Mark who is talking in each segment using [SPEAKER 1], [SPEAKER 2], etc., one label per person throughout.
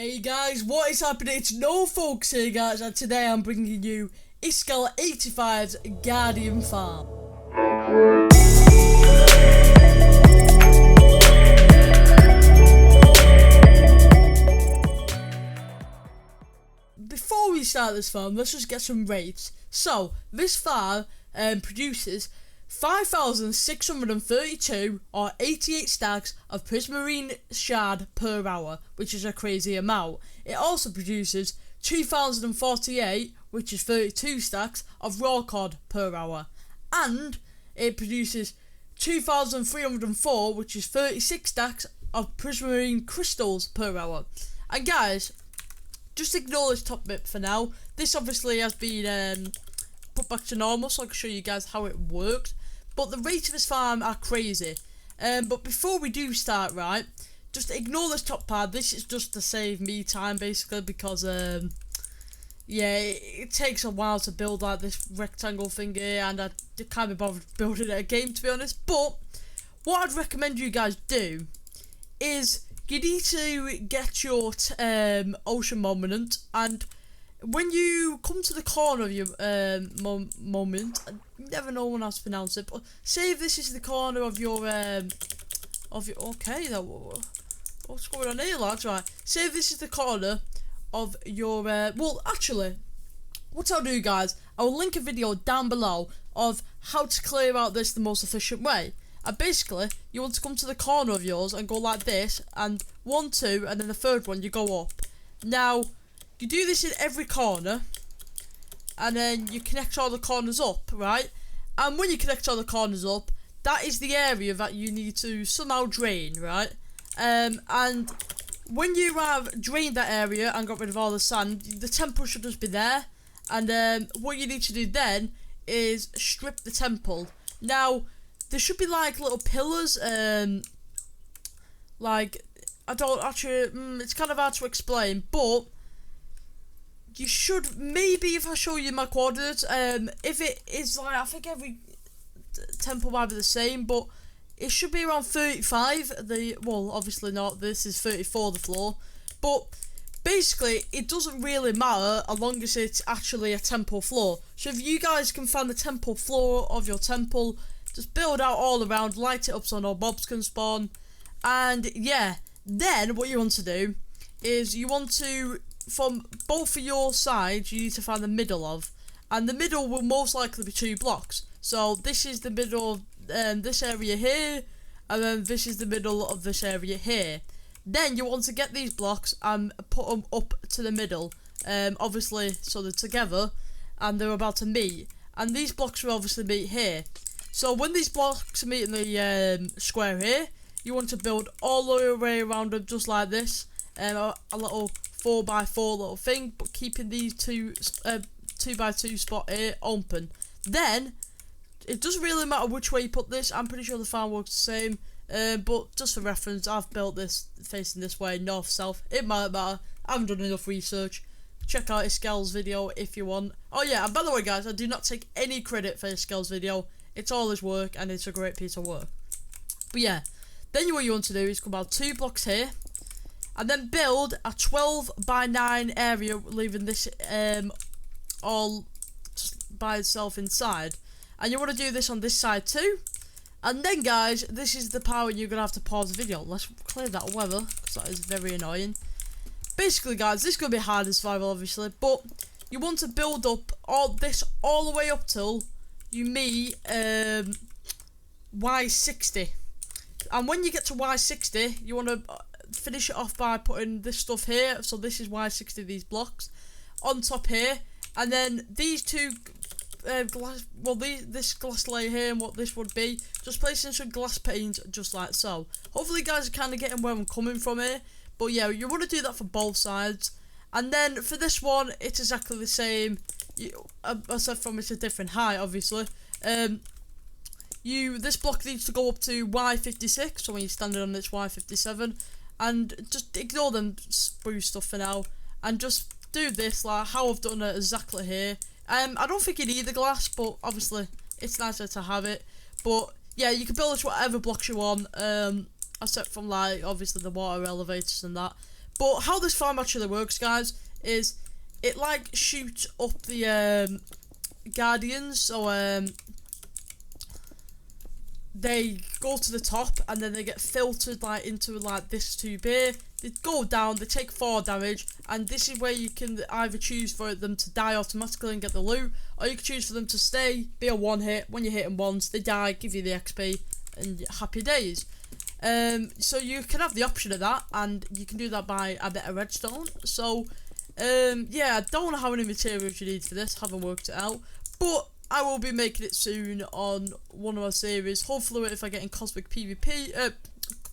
[SPEAKER 1] Hey guys, what is happening? It's No Folks here guys, and today I'm bringing you Iskall85's Guardian Farm. Before we start this farm, let's just get some rates. So, this farm produces 5,632 or 88 stacks of Prismarine Shard per hour, which is a crazy amount. It also produces 2,048, which is 32 stacks of Raw Cod per hour. And it produces 2,304, which is 36 stacks of Prismarine Crystals per hour. And guys, just ignore this top bit for now. This obviously has been put back to normal, so I can show you guys how it works. But the rates of this farm are crazy. But before we do start, right, just ignore this top part. This is just to save me time, basically, because yeah, it takes a while to build like this rectangle thing here, and I can't be bothered building it a game, to be honest. But what I'd recommend you guys do is you need to get your ocean monument, and when you come to the corner of your moment, I never know when I pronounce it, but say if this is the corner of your okay, what's going on here, lads? Right, say if this is the corner of your well, actually, what I'll do, guys, I'll link a video down below of how to clear out this the most efficient way. And basically, you want to come to the corner of yours and go like this, and 1, 2, and then the third one you go up. Now, you do this in every corner, and then you connect all the corners up, right? And when you connect all the corners up, that is the area that you need to somehow drain, right? And when you have drained that area and got rid of all the sand, the temple should just be there. And what you need to do then is strip the temple. Now, there should be like little pillars, like, I don't actually, it's kind of hard to explain, but you should, maybe if I show you my coordinates, if it is like, I think every temple might be the same, but it should be around 35, well, obviously not, this is 34 the floor, but basically, it doesn't really matter as long as it's actually a temple floor. So if you guys can find the temple floor of your temple, just build out all around, light it up so no mobs can spawn, and yeah, then what you want to do is you want to, from both of your sides, you need to find the middle of, and the middle will most likely be 2 blocks. So this is the middle of this area here, and then this is the middle of this area here. Then you want to get these blocks and put them up to the middle, obviously so they're together and they're about to meet, and these blocks will obviously meet here. So when these blocks meet in the square here, you want to build all the way around them just like this, a little 4x4 little thing, but keeping these 2x2 spot here open. Then it doesn't really matter which way you put this. I'm pretty sure the farm works the same, but just for reference, I've built this facing this way, north south. It might matter. I haven't done enough research. Check out Iskall's video if you want. Oh yeah, and by the way guys, I do not take any credit for Iskall's video. It's all his work, and it's a great piece of work. But yeah, then what you want to do is come out 2 blocks here, and then build a 12x9 area, leaving this all just by itself inside. And you want to do this on this side too. And then guys, this is the part where you're going to have to pause the video. Let's clear that weather, because that is very annoying. Basically guys, this is going to be hard in survival obviously, but you want to build up all this all the way up till you meet Y60. And when you get to Y60, you want to finish it off by putting this stuff here. So this is Y60, these blocks on top here, and then these two glass, well, this glass layer here, and what this would be, just placing some glass panes just like so. Hopefully you guys are kind of getting where I'm coming from here, but yeah, you want to do that for both sides. And then for this one, it's exactly the same. Aside from it's a different height obviously. This block needs to go up to Y56, so when you're standing on this Y57, and just ignore them spruce stuff for now, and just do this like how I've done it exactly here. I don't think you need the glass, but obviously it's nicer to have it. But yeah, you can build this whatever blocks you want, except from like obviously the water elevators and that. But how this farm actually works, guys, is it like shoots up the guardians, so they go to the top and then they get filtered like into like this tube here. They go down, they take 4 damage, and this is where you can either choose for them to die automatically and get the loot, or you can choose for them to stay, be a 1-hit. When you hit them once, they die, give you the XP, and happy days. So you can have the option of that, and you can do that by a bit of redstone. So yeah, I don't know how many materials you need for this, haven't worked it out, but I will be making it soon on one of my series. Hopefully if I get in Cosmic PvP,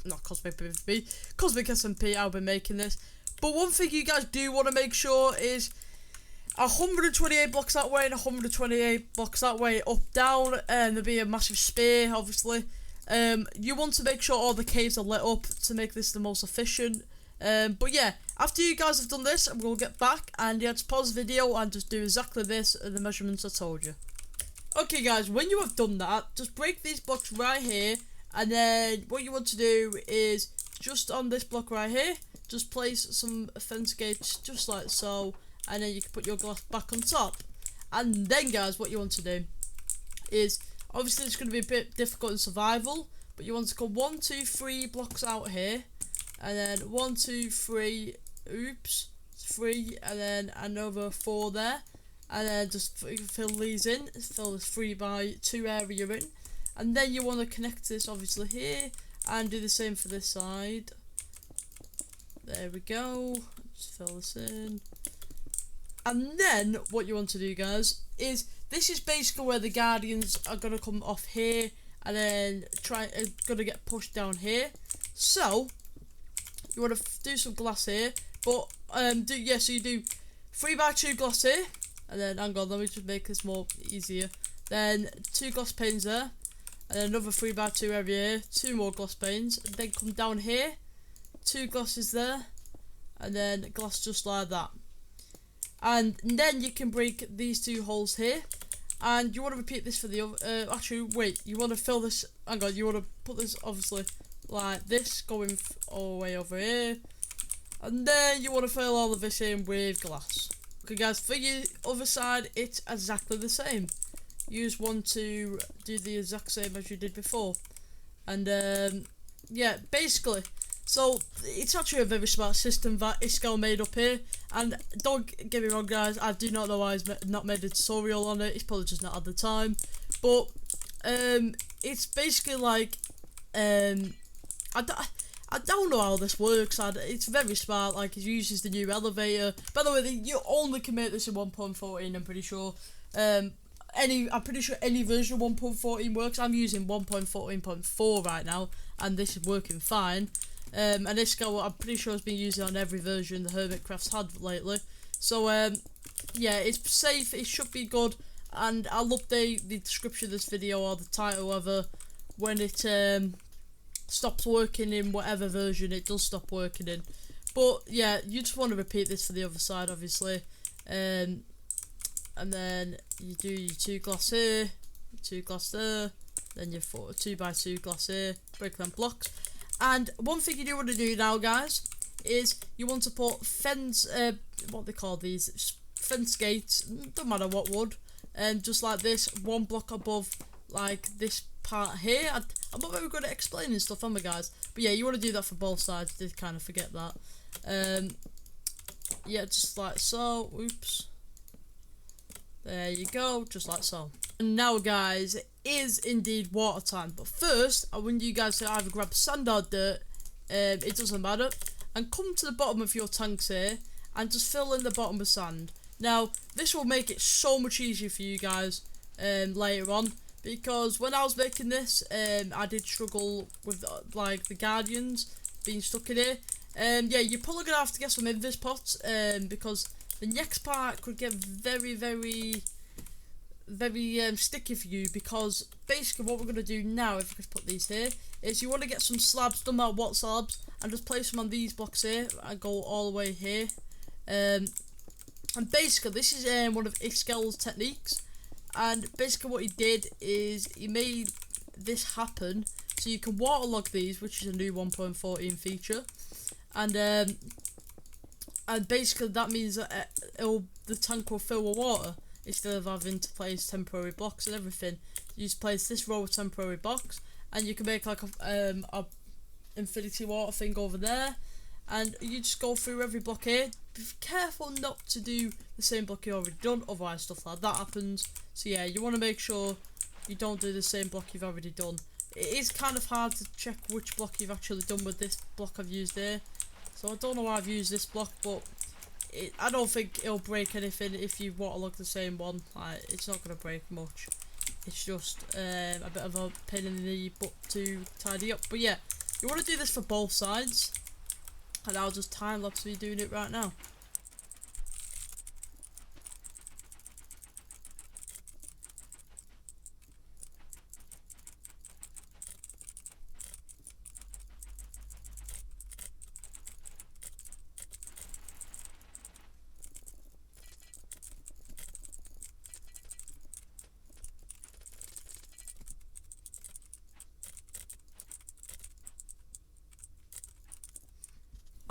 [SPEAKER 1] not Cosmic PvP, Cosmic SMP, I'll be making this. But one thing you guys do want to make sure is 128 blocks that way and 128 blocks that way, up, down, and there'll be a massive spear, obviously. You want to make sure all the caves are lit up to make this the most efficient. But yeah, after you guys have done this, we'll get back and just pause the video and just do exactly this, the measurements I told you. Okay guys, when you have done that, just break these blocks right here, and then what you want to do is just on this block right here, just place some fence gates just like so, and then you can put your glass back on top. And then guys, what you want to do is, obviously it's going to be a bit difficult in survival, but you want to go 1, 2, 3 blocks out here, and then 1, 2, 3, oops, 3, and then another 4 there, and then just fill these in, fill this 3x2 area in, and then you want to connect this obviously here, and do the same for this side. There we go, just fill this in. And then what you want to do guys is, this is basically where the guardians are going to come off here, and then going to get pushed down here. So you want to do some glass here, but so you do 3x2 glass here, and then hang on, let me just make this more easier. Then 2 glass panes there, and then another 3x2 area here, 2 more glass panes, and then come down here, 2 glasses there, and then glass just like that. And then you can break these 2 holes here, and you want to repeat this for the other. Actually, wait, you want to fill this. Hang on, you want to put this obviously like this, going all the way over here, and then you want to fill all of this in with glass. Okay, guys, for your other side, it's exactly the same. Use one to do the exact same as you did before, and yeah, basically. So it's actually a very smart system that Iskall made up here, and don't get me wrong guys, I do not know why he's not made a tutorial on it. He's probably just not had the time, but it's basically like I don't know how this works. It's very smart. Like, it uses the new elevator. By the way, you only can make this in 1.14. I'm pretty sure. I'm pretty sure any version of 1.14 works. I'm using 1.14.4 right now, and this is working fine. And Iskall, I'm pretty sure, has been using on every version the Hermitcraft's had lately. So yeah, it's safe. It should be good, and I'll update the description of this video or the title ever when it stops working in whatever version it does stop working in. But yeah, you just want to repeat this for the other side, obviously. And then you do your 2 glass here, 2 glass there, then your 2x2 glass here, break them blocks. And one thing you do want to do now, guys, is you want to put fence, what they call these, fence gates, don't matter what wood, just like this, 1 block above, like this part here. I'm not very good at explaining stuff, am I, guys? But yeah, you want to do that for both sides. Did kind of forget that. Yeah, just like so. Oops. There you go, just like so. And now, guys, it is indeed water time. But first, I want you guys to either grab sand or dirt, it doesn't matter, and come to the bottom of your tanks here and just fill in the bottom with sand. Now, this will make it so much easier for you guys later on, because when I was making this, I did struggle with like the guardians being stuck in here. Yeah, you're probably gonna have to get some invis pots, because the next part could get very sticky for you, because basically what we're going to do now, if I could put these here, is you want to get some slabs, don't matter what slabs, and just place them on these blocks here and go all the way here. And basically this is one of Iskall's techniques, and basically what he did is he made this happen so you can waterlog these, which is a new 1.14 feature. And and basically that means that the tank will fill with water instead of having to place temporary blocks and everything. You just place this row of temporary blocks, and you can make like a infinity water thing over there, and you just go through every block here. Be careful not to do the same block you already done, otherwise stuff like that happens. So yeah, you want to make sure you don't do the same block you've already done. It is kind of hard to check which block you've actually done with this block I've used here. So I don't know why I've used this block, but I don't think it'll break anything if you waterlog the same one. Like, it's not going to break much. It's just a bit of a pain in the butt to tidy up. But yeah, you want to do this for both sides. And I'll just time lapse me doing it right now.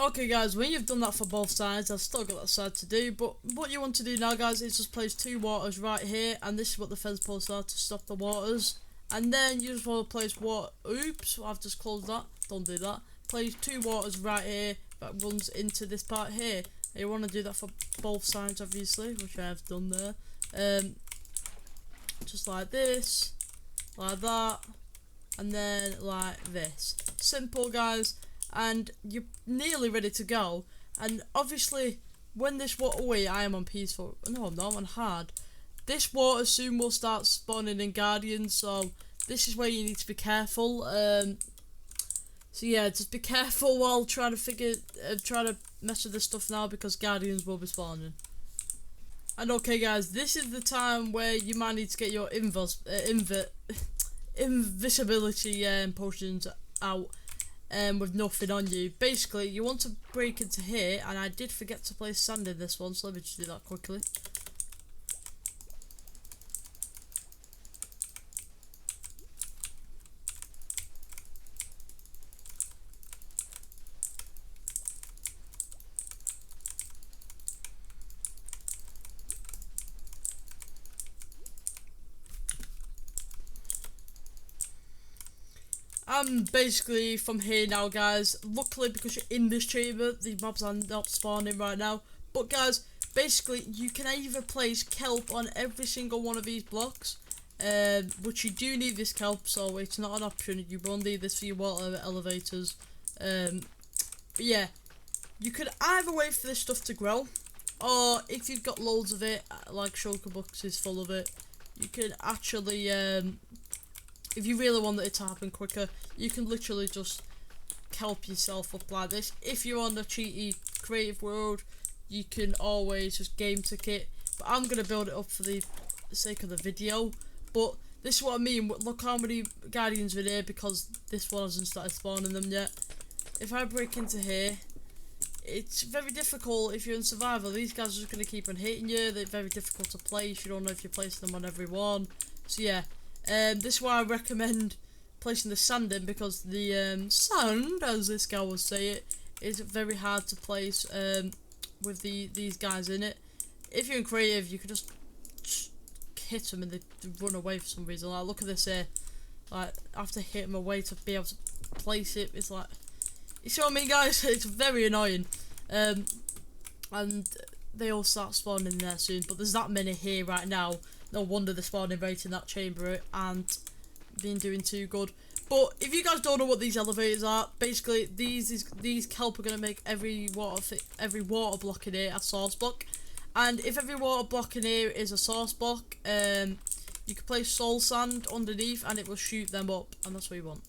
[SPEAKER 1] Okay guys, when you've done that for both sides, I've still got that side to do, but what you want to do now guys is just place 2 waters right here, and this is what the fence posts are to stop the waters. And then you just want to place water, oops, I've just closed that, don't do that. Place 2 waters right here that runs into this part here. And you want to do that for both sides obviously, which I have done there. Just like this, like that, and then like this. Simple guys. And you're nearly ready to go. And obviously when this water, wait, I am on peaceful, no I'm not, I'm on hard. This water soon will start spawning in Guardians, so this is where you need to be careful. So yeah, just be careful while trying to mess with this stuff now, because Guardians will be spawning. And okay guys, this is the time where you might need to get your invisibility potions out. With nothing on you. Basically, you want to break into here, and I did forget to place sand in this one, so let me just do that quickly. Basically from here now guys. Luckily, because you're in this chamber, the mobs are not spawning right now. But guys, basically you can either place kelp on every single one of these blocks, which you do need this kelp, so it's not an option. You will need this for your water elevators. But yeah, you could either wait for this stuff to grow, or if you've got loads of it, like shulker boxes full of it, you can actually if you really want it to happen quicker, you can literally just kelp yourself up like this. If you're on the cheaty creative world, you can always just game ticket, but I'm going to build it up for the sake of the video. But this is what I mean, look how many Guardians are in here, because this one hasn't started spawning them yet. If I break into here, it's very difficult if you're in survival. These guys are just going to keep on hitting you. They're very difficult to place. You don't know if you're placing them on every one. So yeah, this is why I recommend placing the sand in, because the sand, as this guy will say it, is very hard to place with these guys in it. If you're in creative, you can just hit them and they run away for some reason. Like, look at this here. Like, I have to hit them away to be able to place it. It's like, you see what I mean, guys? It's very annoying. And they all start spawning there soon, but there's that many here right now. No wonder the spawning rate in that chamber and been doing too good. But if you guys don't know what these elevators are, basically these kelp are gonna make every water block in here a source block. And if every water block in here is a source block, you can place soul sand underneath and it will shoot them up, and that's what you want.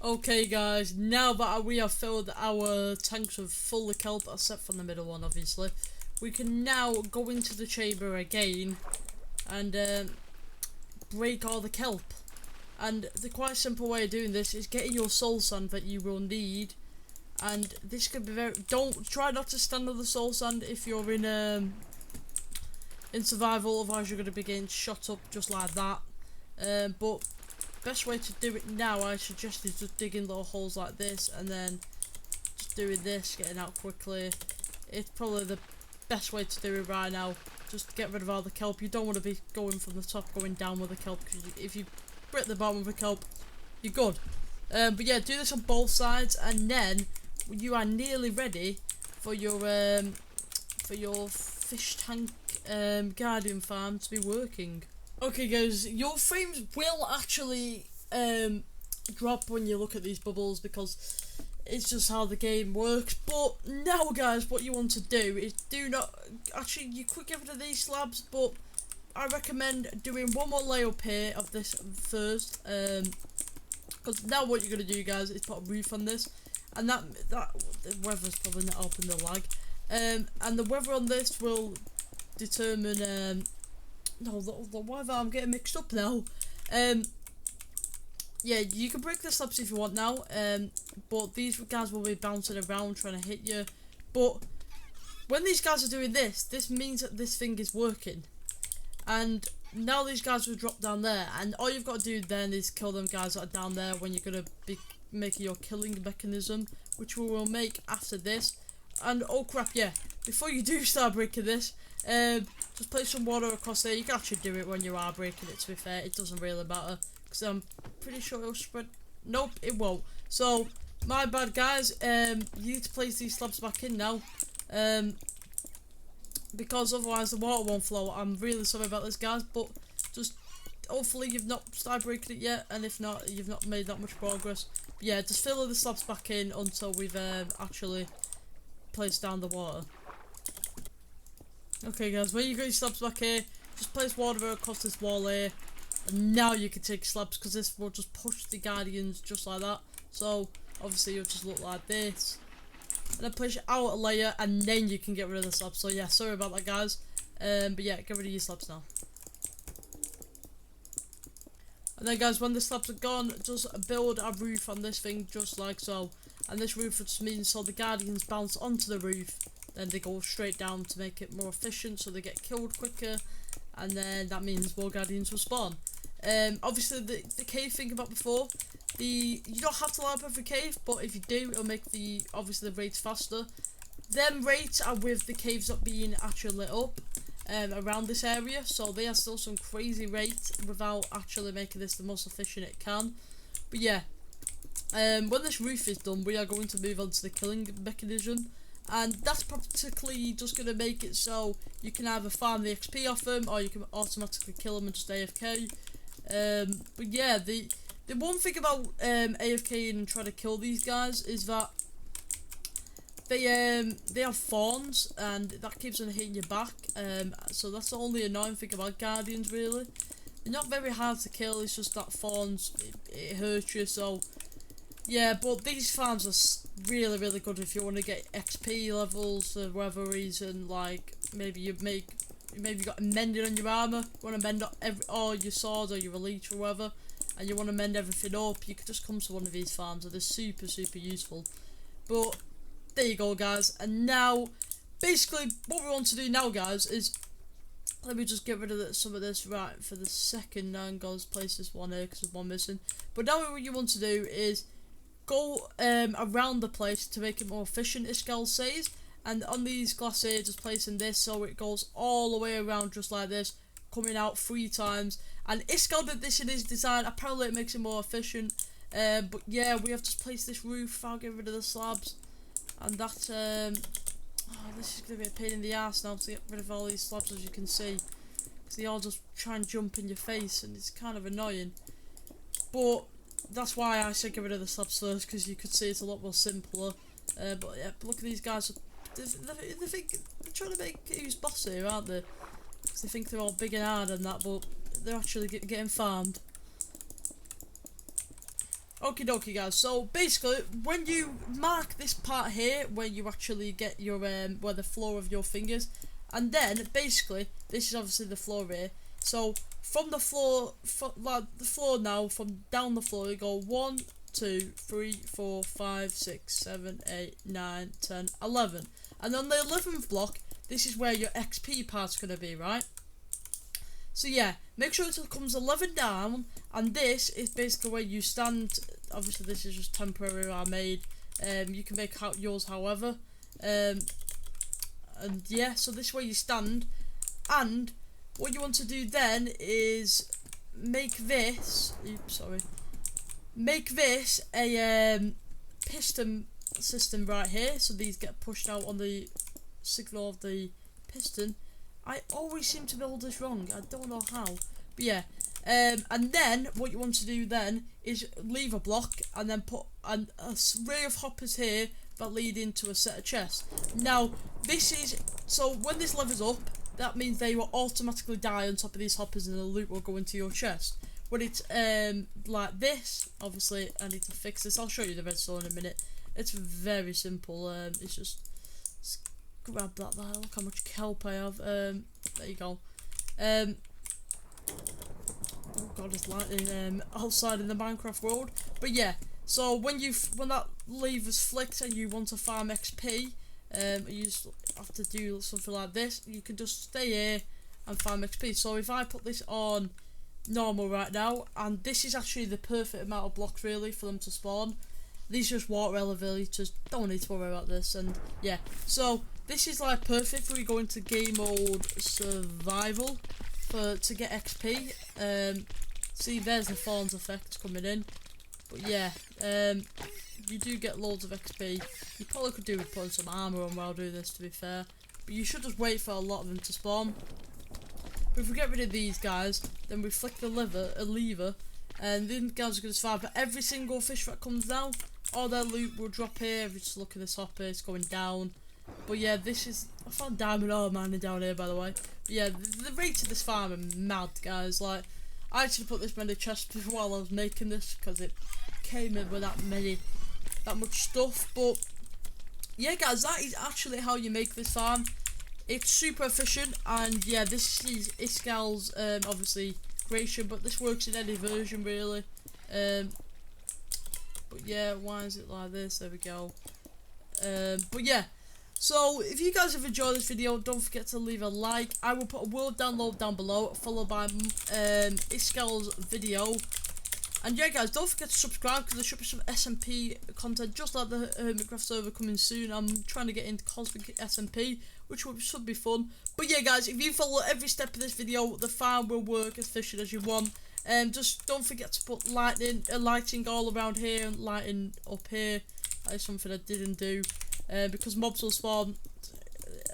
[SPEAKER 1] Okay guys, now that we have filled our tanks with full of kelp, except from the middle one obviously, we can now go into the chamber again and break all the kelp. And the quite simple way of doing this is getting your soul sand that you will need, and this could be very, don't try not to stand on the soul sand if you're in survival, otherwise you're going to be getting shot up just like that. But best way to do it now, I suggest, is just digging little holes like this and then just doing this, getting out quickly. It's probably the best way to do it right now. Just get rid of all the kelp. You don't want to be going from the top going down with the kelp, because if you break the bottom of the kelp, you're good. But yeah, do this on both sides, and then you are nearly ready for your fish tank guardian farm to be working. Okay guys, your frames will actually drop when you look at these bubbles, because it's just how the game works. But now guys, what you want to do is actually you could get rid of these slabs, but I recommend doing one more layer up here of this first, because now what you're going to do guys is put a roof on this, and that the weather's probably not helping the lag, and the weather on this will determine no, the weather, I'm getting mixed up now. Yeah, you can break the slabs if you want now, but these guys will be bouncing around trying to hit you. But when these guys are doing this, this means that this thing is working. And now these guys will drop down there, and all you've got to do then is kill them guys that are down there when you're going to be making your killing mechanism, which we will make after this. And oh crap, yeah, before you do start breaking this, just place some water across there. You can actually do it when you are breaking it, to be fair. It doesn't really matter, because I'm pretty sure it'll spread. Nope, it won't. So, my bad guys. You need to place these slabs back in now, because otherwise the water won't flow. I'm really sorry about this guys, but just hopefully you've not started breaking it yet, and if not, you've not made that much progress. But yeah, just fill the slabs back in until we've actually placed down the water. Okay guys, when you get your slabs back here, just place water across this wall here, and now you can take slabs, because this will just push the guardians just like that. So obviously you'll just look like this, and then push out a layer, and then you can get rid of the slabs. So yeah, sorry about that guys, but yeah, get rid of your slabs now. And then guys, when the slabs are gone, just build a roof on this thing just like so, and this roof just means so the guardians bounce onto the roof, then they go straight down to make it more efficient, so they get killed quicker, and then that means more guardians will spawn. Obviously the cave thing about before, you don't have to light up every cave, but if you do, it'll make obviously the rates faster. Them rates are with the caves not being actually lit up around this area, so they are still some crazy rates without actually making this the most efficient it can. But yeah, when this roof is done, we are going to move on to the killing mechanism. And that's practically just going to make it so you can either farm the XP off them, or you can automatically kill them and just AFK. But yeah, the one thing about AFK and trying to kill these guys is that they have thorns, and that keeps on hitting your back. So that's the only annoying thing about guardians really. They're not very hard to kill, it's just that thorns, it hurts you. So Yeah, but these farms are really good if you want to get XP levels for whatever reason. Like maybe you got a mending on your armor, you want to mend up or your sword or your elite or whatever, and you want to mend everything up. You could just come to one of these farms, and they're super useful. But there you go, guys. And now, basically, what we want to do now, guys, is let me just get rid of some of this right for the second. I'm going to place this one here because there's one missing. But now what you want to do is go around the place to make it more efficient, Iskall says. And on these glass here, just placing this so it goes all the way around just like this, coming out 3 times. And Iskall did this in his design. Apparently it makes it more efficient. But yeah, we have to place this roof. I'll get rid of the slabs. And that, this is going to be a pain in the ass now to get rid of all these slabs, as you can see. Because they all just try and jump in your face, and it's kind of annoying. But that's why I said get rid of the slabs first, because you could see it's a lot more simpler. But yeah, look at these guys. They think they're trying to make who's boss here, aren't they? Because they think they're all big and hard and that, but they're actually getting farmed. Okie dokie, guys. So basically, when you mark this part here, where you actually get your where the floor of your fingers, and then basically this is obviously the floor here. So from the floor, now, from down the floor, you go 1, 2, 3, 4, 5, 6, 7, 8, 9, 10, 11. And on the 11th block, this is where your XP part's going to be, right? So yeah, make sure it comes 11 down, and this is basically where you stand. Obviously this is just temporary I made. You can make yours however. And yeah, so this is where you stand. And what you want to do then is make this, make this a piston system right here, so these get pushed out on the signal of the piston. I always seem to build this wrong, I don't know how, but yeah. And then what you want to do then is leave a block and then put a array of hoppers here that lead into a set of chests. Now this is, so when this levels up, that means they will automatically die on top of these hoppers and the loot will go into your chest. When it's like this, obviously I need to fix this. I'll show you the redstone in a minute. It's very simple. It's just grab that there. Look how much kelp I have. There you go. Oh god, it's lightning outside in the Minecraft world. But yeah, so when that lever's flicked and you want to farm XP, you just have to do something like this. You can just stay here and farm XP. So if I put this on normal right now, and this is actually the perfect amount of blocks really for them to spawn. These just water elevators, don't need to worry about this. And yeah, so this is like perfect for you go into game mode survival to get XP. See, there's the Thorns effect coming in. But yeah, you do get loads of XP. You probably could do with putting some armor on while I do this, to be fair. But you should just wait for a lot of them to spawn. But if we get rid of these guys, then we flick the lever, and these guys are going to survive. But every single fish that comes down, all their loot will drop here. If you just look at this hopper, it's going down. But yeah, this is, I found diamond ore mining down here, by the way. But yeah, the rates of this farm are mad, guys. Like, I actually put this many chests while I was making this, because it came in with that much stuff. But yeah, guys, that is actually how you make this farm. It's super efficient, and yeah, this is Iskall's obviously creation, but this works in any version really. But yeah, why is it like this? There we go. But yeah, so if you guys have enjoyed this video, don't forget to leave a like. I will put a world download down below, followed by Iskall's video. And yeah, guys, don't forget to subscribe, because there should be some SMP content just like the Hermitcraft server coming soon. I'm trying to get into Cosmic SMP, which should be fun. But yeah, guys, if you follow every step of this video, the farm will work as efficient as you want. Just don't forget to put lighting all around here and lighting up here. That is something I didn't do, because mobs will spawn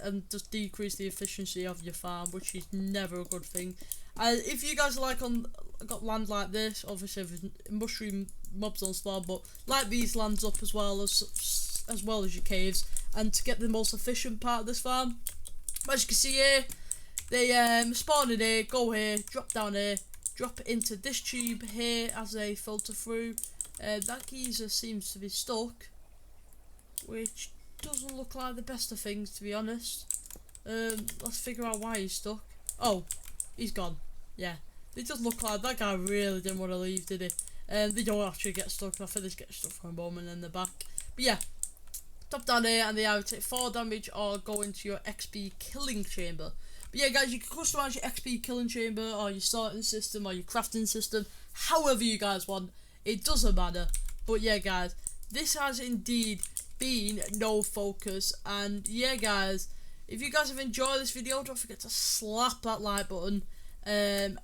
[SPEAKER 1] and just decrease the efficiency of your farm, which is never a good thing. If you guys like got land like this, obviously there's mushroom mobs on spawn, but light these lands up as well as your caves, and to get the most efficient part of this farm. As you can see here, they spawn in here, go here, drop down here, drop into this tube here as they filter through. That geezer seems to be stuck, which doesn't look like the best of things, to be honest. Let's figure out why he's stuck. Oh, he's gone. Yeah, it does look like that guy really didn't want to leave, did he? They don't actually get stuck. I think they get stuck for a moment in the back. But yeah, top down here, and they either take 4 damage or go into your XP killing chamber. But yeah, guys, you can customize your XP killing chamber or your sorting system or your crafting system however you guys want. It doesn't matter. But yeah, guys, this has indeed been No Focus. And yeah, guys, if you guys have enjoyed this video, don't forget to slap that like button. And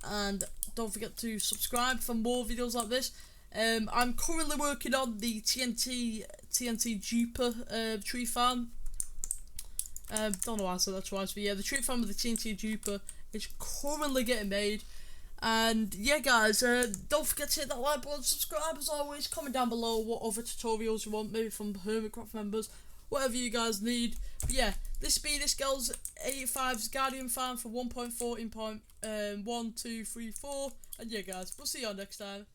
[SPEAKER 1] don't forget to subscribe for more videos like this. I'm currently working on the TNT Duper tree farm. Don't know why I said that twice, but yeah, the tree farm with the TNT Duper is currently getting made. And yeah, guys, don't forget to hit that like button, subscribe as always, comment down below what other tutorials you want, maybe from Hermitcraft members, whatever you guys need. But yeah, this has been Iskall85's Guardian Farm for 1.14.1234. And yeah, guys, we'll see you all next time.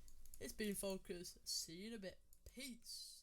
[SPEAKER 1] It's been Focus. See you in a bit. Peace.